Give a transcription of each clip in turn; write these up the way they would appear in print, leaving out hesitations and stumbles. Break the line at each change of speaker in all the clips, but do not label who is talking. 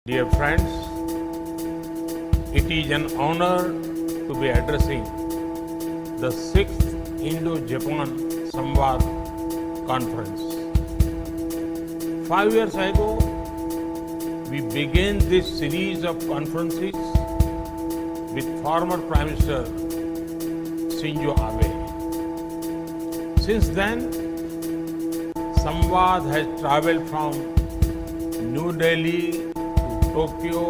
Dear friends, it is an honor to be addressing the 6th Indo-Japan Samvad Conference. 5 years ago, we began this series of conferences with former Prime Minister Shinzo Abe. Since then, Samvad has traveled from New Delhi Tokyo,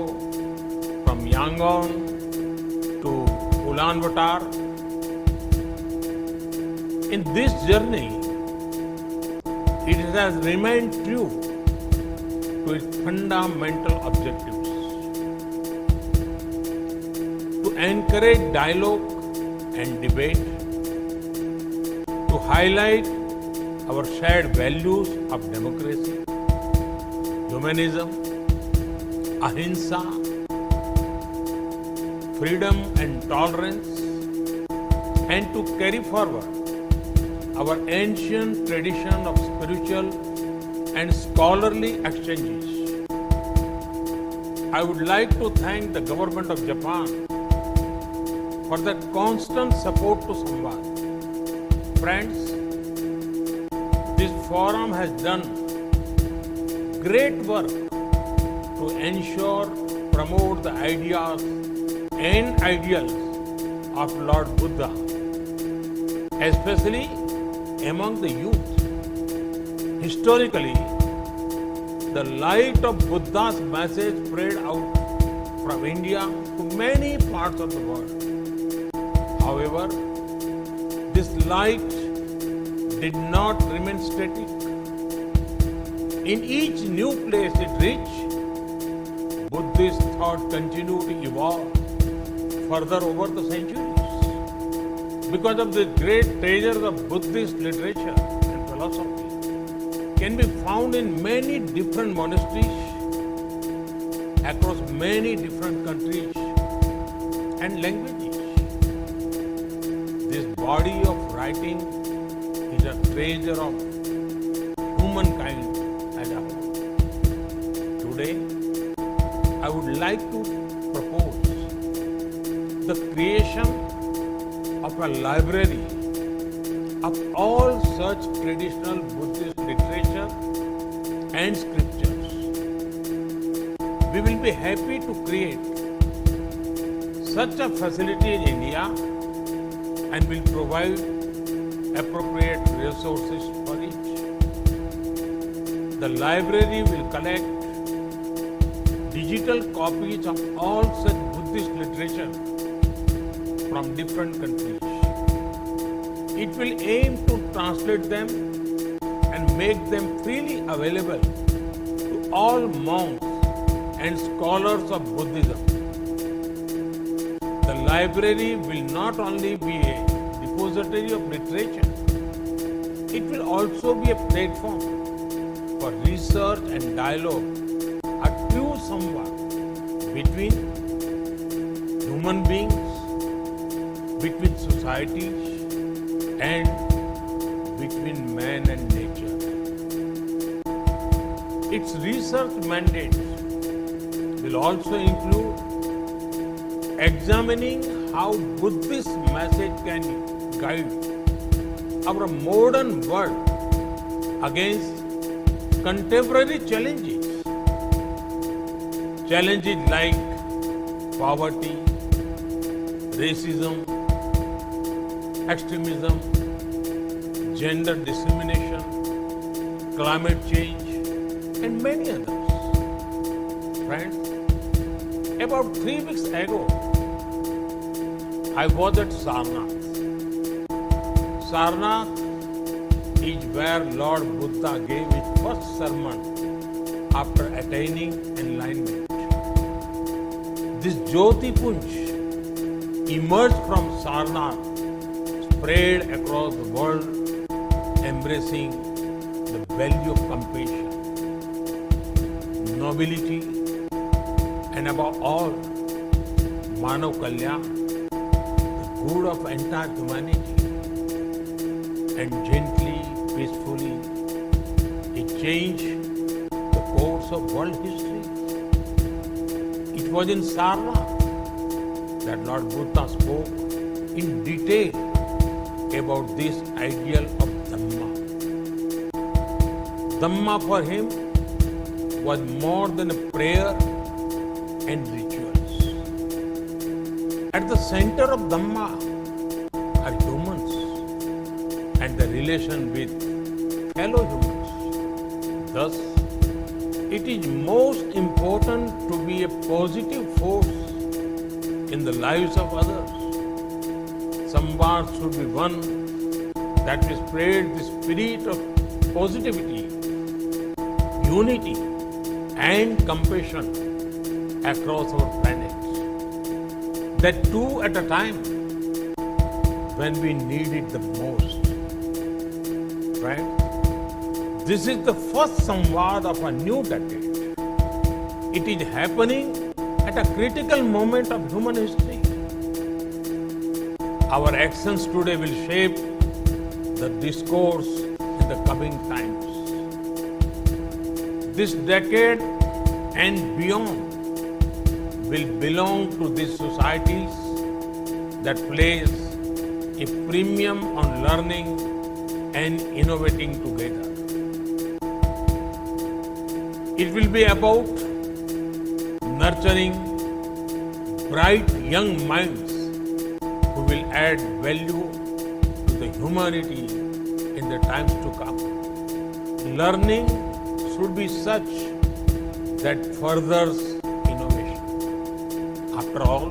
from Yangon to Ulaanbaatar. In this journey, it has remained true to its fundamental objectives: to encourage dialogue and debate, to highlight our shared values of democracy, humanism, ahimsa, freedom and tolerance, and to carry forward our ancient tradition of spiritual and scholarly exchanges. I would like to thank the government of Japan for their constant support to Samvad. Friends, this forum has done great work to ensure, promote the ideas and ideals of Lord Buddha, especially among the youth. Historically, the light of Buddha's message spread out from India to many parts of the world. However, this light did not remain static. In each new place it reached, Buddhist thought continued to evolve further over the centuries. Because of the great treasures of Buddhist literature and philosophy can be found in many different monasteries across many different countries and languages. This body of writing is a treasure of humankind as a whole. Today, I would like to propose the creation of a library of all such traditional Buddhist literature and scriptures. We will be happy to create such a facility in India and will provide appropriate resources for it. The library will collect digital copies of all such Buddhist literature from different countries. It will aim to translate them and make them freely available to all monks and scholars of Buddhism. The library will not only be a depository of literature, it will also be a platform for research and dialogue, a true samvad between human beings, between societies, and between man and nature. Its research mandate will also include examining how Buddhist message can guide our modern world against contemporary challenges. Challenges like poverty, racism, extremism, gender discrimination, climate change, and many others. Friends, about 3 weeks ago, I was at Sarnath. Sarnath is where Lord Buddha gave his first sermon after attaining enlightenment. This Jyoti Punj emerged from Sarnath, spread across the world, embracing the value of compassion, nobility, and above all, Manav Kalyan, the good of entire humanity. And gently, peacefully, it changed the course of world history. was in Sarnath that Lord Buddha spoke in detail about this ideal of Dhamma. Dhamma for him was more than a prayer and rituals. At the center of Dhamma are humans and the relation with fellow humans. Thus, it is most important to be a positive force in the lives of others. Samvad should be one that will spread the spirit of positivity, unity, and compassion across our planet. That too at a time when we need it the most. Right? This is the first Samvad of a new decade. It is happening at a critical moment of human history. Our actions today will shape the discourse in the coming times. This decade and beyond will belong to these societies that place a premium on learning and innovating together. It will be about nurturing bright young minds who will add value to the humanity in the times to come. Learning should be such that furthers innovation. After all,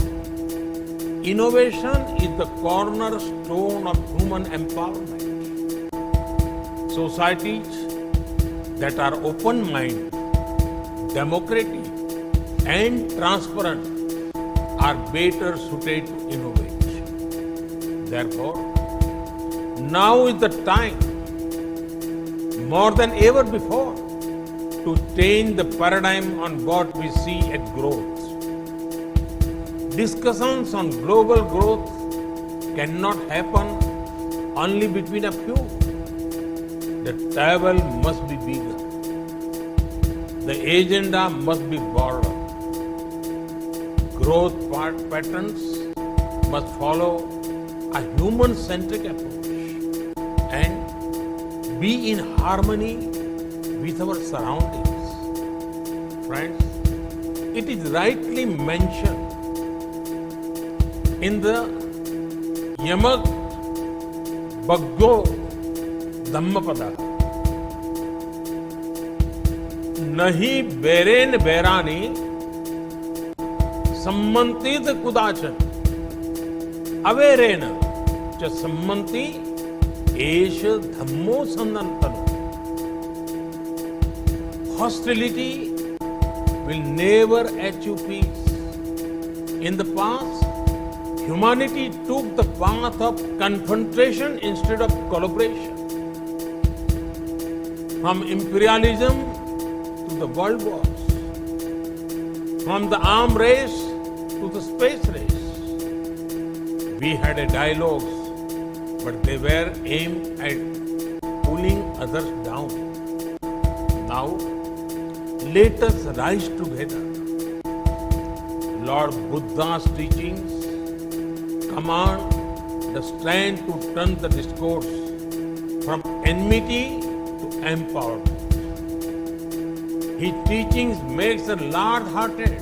innovation is the cornerstone of human empowerment. Societies that are open-minded, democratic, and transparent are better suited to innovate. Therefore, now is the time, more than ever before, to change the paradigm on what we see as growth. Discussions on global growth cannot happen only between a few. The table must be bigger. The agenda must be broader. Growth patterns must follow a human-centric approach and be in harmony with our surroundings. Friends, it is rightly mentioned in the Yamak Bhaggo Dhammapada. Nahi berein berani sammantit kudacan averena cha sammanti esh dhammo sannantanu. Hostility will never achieve peace. In the past, humanity took the path of confrontation instead of collaboration. From imperialism to the world wars, from the arms race to the space race, we had a dialogues, but they were aimed at pulling others down. Now, let us rise together. Lord Buddha's teachings command the strength to turn the discourse from enmity to empowerment. His teachings makes us large-hearted.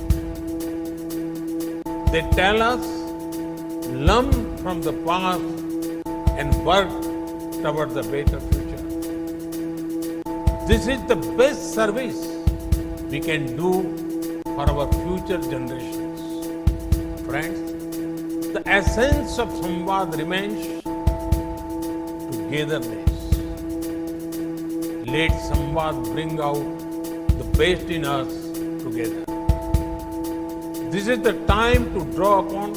They tell us, learn from the past and work towards a better future. This is the best service we can do for our future generations. Friends, the essence of Samvad remains togetherness. Let Samvad bring out the best in us together. This is the time to draw upon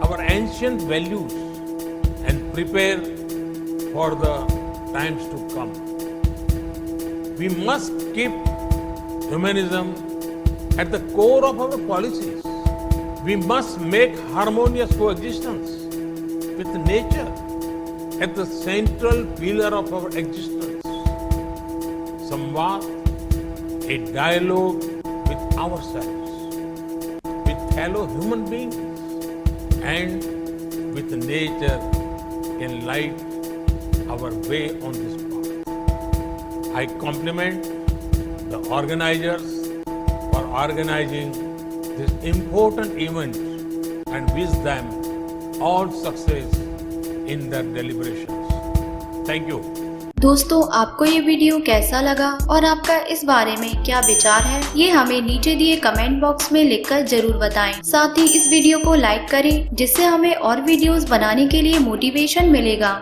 our ancient values and prepare for the times to come. We must keep humanism at the core of our policies. We must make harmonious coexistence with nature at the central pillar of our existence. Samvad, a dialogue with ourselves. fellow human beings and with nature can light our way on this path. I compliment the organizers for organizing this important event and wish them all success in their deliberations. Thank you.
दोस्तों, आपको ये video कैसा लगा और आपका इस बारे में क्या विचार है, ये हमें नीचे दिए कमेंट बॉक्स में लिखकर जरूर बताएं। साथ ही इस वीडियो को लाइक करें, जिससे हमें और वीडियोस बनाने के लिए मोटिवेशन मिलेगा।